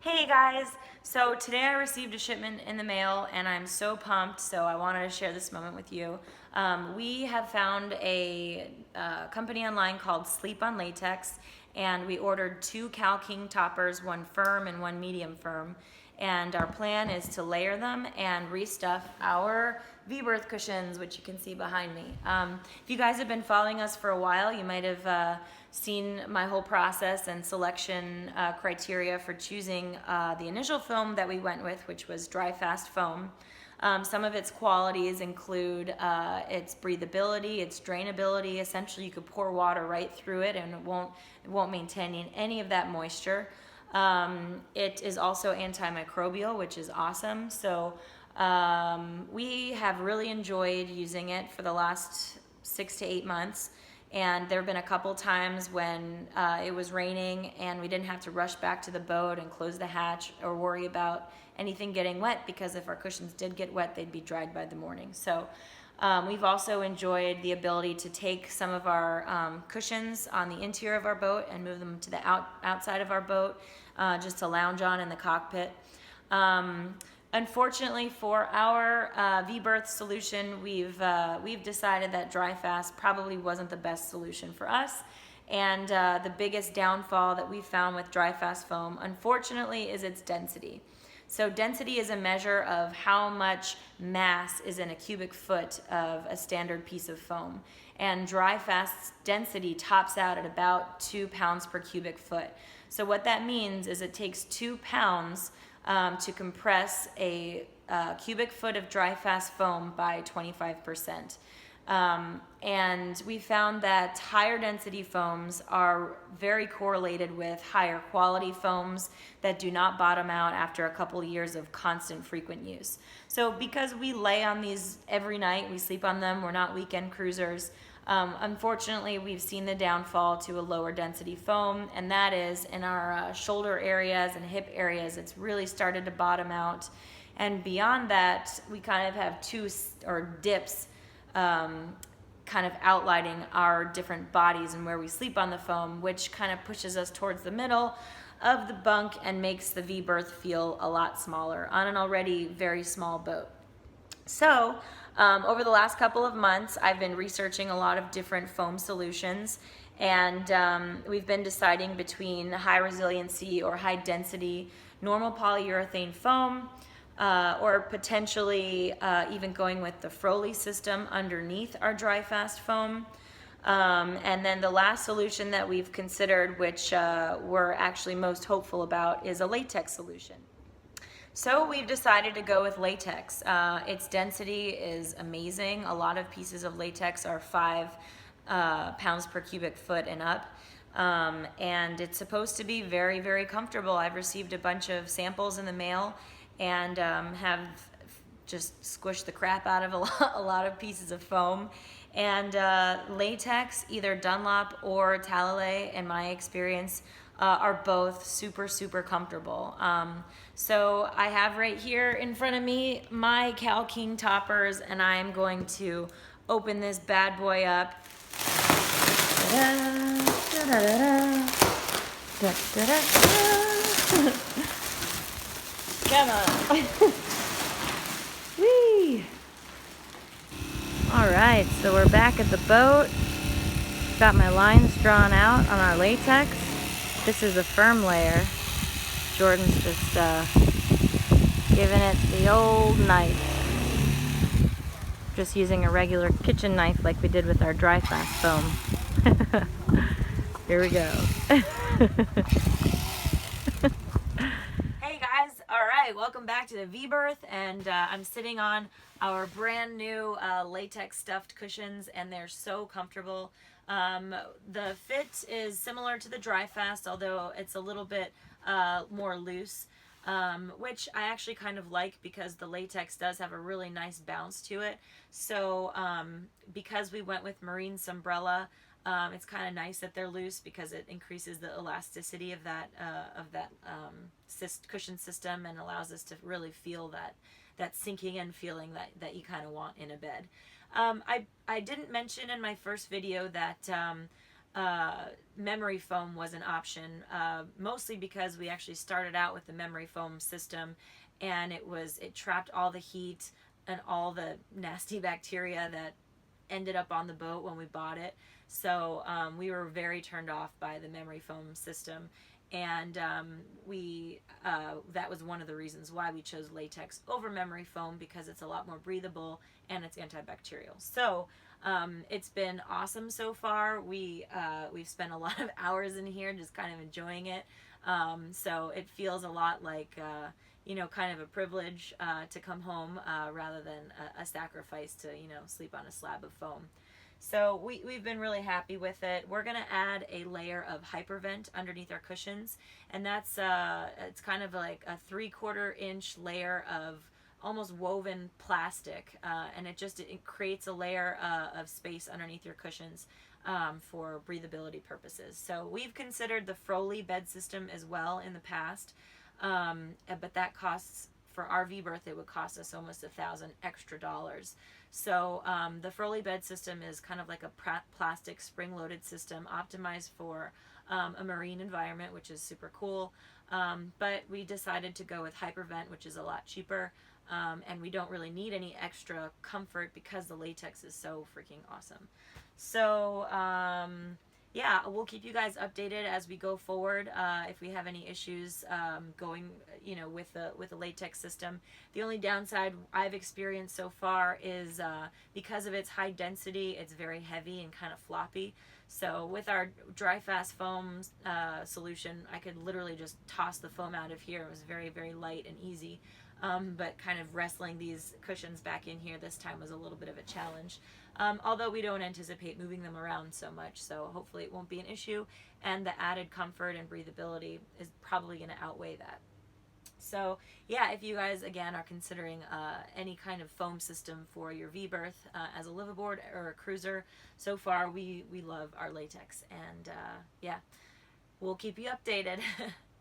Hey guys! So today I received a shipment in the mail and I'm so pumped, so I wanted to share this moment with you. We have found a company online called Sleep on Latex, and we ordered 2 Cal King toppers, one firm and one medium firm. And our plan is to layer them and restuff our V-berth cushions, which you can see behind me. If you guys have been following us for a while, you might have seen my whole process and selection criteria for choosing the initial foam that we went with, which was Dryfast foam. Some of its qualities include its breathability, its drainability. Essentially, you could pour water right through it and it won't maintain any of that moisture. It is also antimicrobial, which is awesome. So we have really enjoyed using it for the last 6 to 8 months. And there have been a couple times when it was raining and we didn't have to rush back to the boat and close the hatch or worry about anything getting wet, because if our cushions did get wet, they'd be dried by the morning. So we've also enjoyed the ability to take some of our cushions on the interior of our boat and move them to the outside of our boat, just to lounge on in the cockpit. Unfortunately for our V-berth solution, we've decided that Dryfast probably wasn't the best solution for us. And the biggest downfall that we found with Dryfast foam, unfortunately, is its density. So density is a measure of how much mass is in a cubic foot of a standard piece of foam. And Dryfast's density tops out at about 2 pounds per cubic foot. So what that means is it takes 2 pounds to compress a cubic foot of Dryfast foam by 25%. And we found that higher density foams are very correlated with higher quality foams that do not bottom out after a couple of years of constant frequent use. So because we lay on these every night, we sleep on them, we're not weekend cruisers, unfortunately we've seen the downfall to a lower density foam, and that is in our shoulder areas and hip areas. It's really started to bottom out, and beyond that we kind of have dips kind of outlining our different bodies and where we sleep on the foam, which kind of pushes us towards the middle of the bunk and makes the V-berth feel a lot smaller on an already very small boat. So over the last couple of months, I've been researching a lot of different foam solutions, and we've been deciding between high resiliency or high density normal polyurethane foam, or potentially even going with the Froley system underneath our Dryfast foam. And then the last solution that we've considered, which we're actually most hopeful about, is a latex solution. So we've decided to go with latex. Its density is amazing. A lot of pieces of latex are 5 pounds per cubic foot and up. And it's supposed to be very, very comfortable. I've received a bunch of samples in the mail and have just squished the crap out of a lot of pieces of foam. And latex, either Dunlop or Talalay, in my experience, are both super, super comfortable. So I have right here in front of me my Cal King toppers, and I am going to open this bad boy up. Come on. Whee! All right, so we're back at the boat. Got my lines drawn out on our latex. This is a firm layer. Jordan's just giving it the old knife. Just using a regular kitchen knife like we did with our Dryfast foam. Here we go. Hey guys, alright, welcome back to the V-berth, and I'm sitting on our brand new latex stuffed cushions, and they're so comfortable. The fit is similar to the Dryfast, although it's a little bit more loose, which I actually kind of like because the latex does have a really nice bounce to it. So because we went with Marine Sombrella, it's kind of nice that they're loose because it increases the elasticity of that cushion system and allows us to really feel that sinking in feeling that you kind of want in a bed. I didn't mention in my first video that memory foam was an option, mostly because we actually started out with the memory foam system, and it trapped all the heat and all the nasty bacteria that ended up on the boat when we bought it. So we were very turned off by the memory foam system, and that was one of the reasons why we chose latex over memory foam, because it's a lot more breathable and it's antibacterial. So it's been awesome so far. We've spent a lot of hours in here just kind of enjoying it. So it feels a lot like kind of a privilege to come home rather than a sacrifice to sleep on a slab of foam. So we've been really happy with it. We're going to add a layer of hypervent underneath our cushions, and that's it's kind of like a 3/4 inch layer of almost woven plastic, and it creates a layer of space underneath your cushions for breathability purposes. So we've considered the Froley bed system as well in the past, but that costs, for our V-berth, it would cost us almost $1,000 extra. So the Froley bed system is kind of like a plastic spring-loaded system optimized for a marine environment, which is super cool. But we decided to go with hypervent, which is a lot cheaper, and we don't really need any extra comfort because the latex is so freaking awesome. So yeah, we'll keep you guys updated as we go forward if we have any issues going, with the latex system. The only downside I've experienced so far is because of its high density, it's very heavy and kind of floppy. So with our Dryfast foam solution, I could literally just toss the foam out of here. It was very, very light and easy. But kind of wrestling these cushions back in here this time was a little bit of a challenge. Although we don't anticipate moving them around so much, so hopefully it won't be an issue, and the added comfort and breathability is probably going to outweigh that. So yeah, if you guys again are considering any kind of foam system for your V-berth as a liveaboard or a cruiser, so far we love our latex, and yeah, we'll keep you updated.